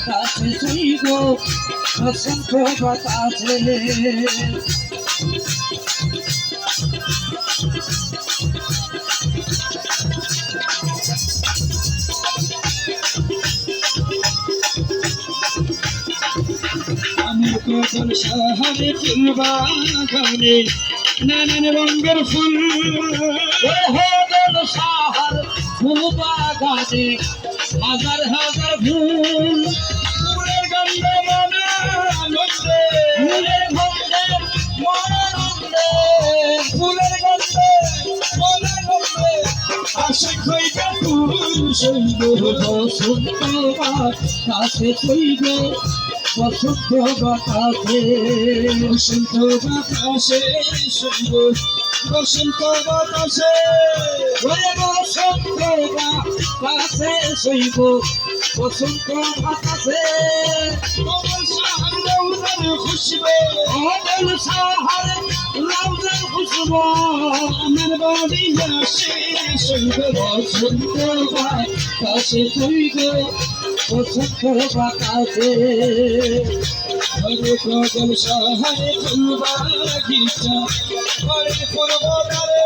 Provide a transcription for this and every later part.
বাতাসে শৈব বসন্ত বাতাসে আমার কদল শহরে ফুল বাগানে নানান রঙের ফুল কদল শহর ফুল বাগানে হাজার হাজার ফুল ফুলের গন্ধে মনে আনন্দে ফুলের গন্ধে মনে আনন্দে ফুলের গন্ধে মনে আনন্দে আশিক হইবে ফুল সইব বসন্ত বাতাসে শৈব বসন্ত বাতাসে বসন্ত বাতাসে শৈব বসন্ত বাতাসে বসন্ত বাতাসে শৈব বসন্ত বাতাসে কমল সাহার রৌদার খুশবু কমল সাহার রৌদার খুশবু আমার বাড়ি আসে শৈব বসন্ত বাতাসে শৈব বসন্ত বাতাসে কদল শহরে ফুল বাগিচা ঘরে পূর্বদারে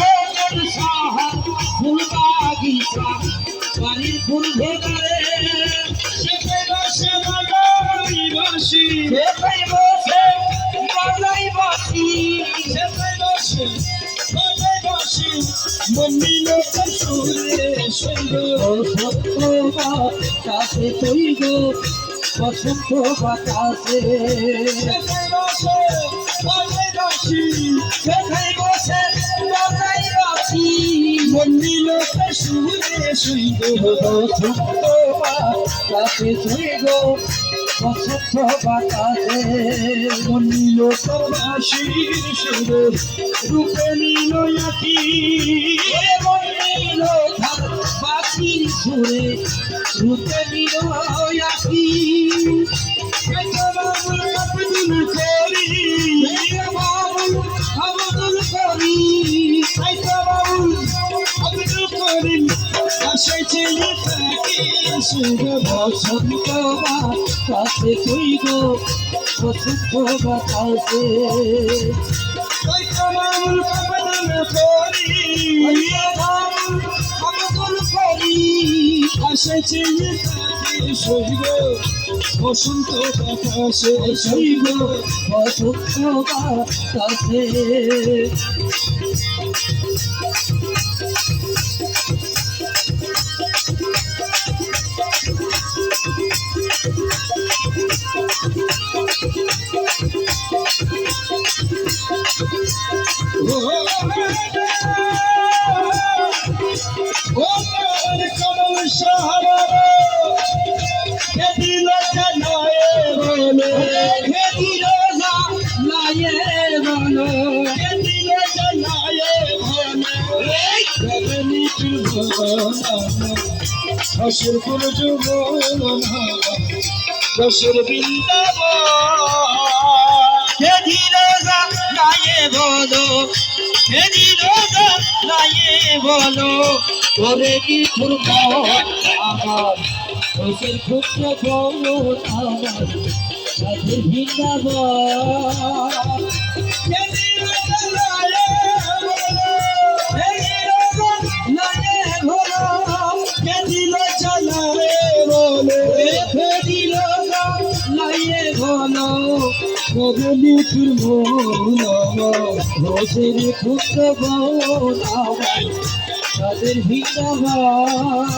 কদল শহর ফুল বাগিচা বাড়ির পূর্বদারে সেখানে বসে বাজাই বাঁশি সেখানে বসে বাজাই বাঁশি সেখানে বসে বাজাই বাঁশি মন্দির সুরে শৈব বসন্ত বাতাসে শৈব বসন্ত বাতাসে সেখানে বসে বাজাই বাঁশি সেখানে বসে বাজাই বাঁশি মন্দির সুরে শৈব বসন্ত বাতাসে শৈব বসন্ত বাতাসে মন্দির বাঁশির সুরে রূপে নীল আঁকি মন্দির বাঁশির সুরে রূপে নীল আঁকি বাবুল আব্দুল করি বাবুল আব্দুল করি বাবুল আব্দুল করি আসেছে শুভ বসন্ত বাতাসে শৈব বসন্ত বাতাসে বাবুল আব্দুল করি বাবুল আব্দুল করি আসেছে শৈব বসন্ত বাতাসে শৈব বসন্ত বাতাসে কমল শহর খেদিল জানায়ে বলো খেদিল জানায়ে বলো খেদিল জানায়ে বলো গগনি চুবনা হসুর ফুল যুবনা দশর বৃন্দাবন খেদিল জানায়ে বলো খেদিল জানায়ে বলো করে কি ফুরব আমার ওসের পুত্র বল আমার সাথে বৃন্দাবন খেদিল জানায়ে বলো খেদিল জানায়ে বলো খেদিল জানায়ে বলো গগনি চুবনা ওসের পুত্র বল আমার তাদের বৃন্দাবন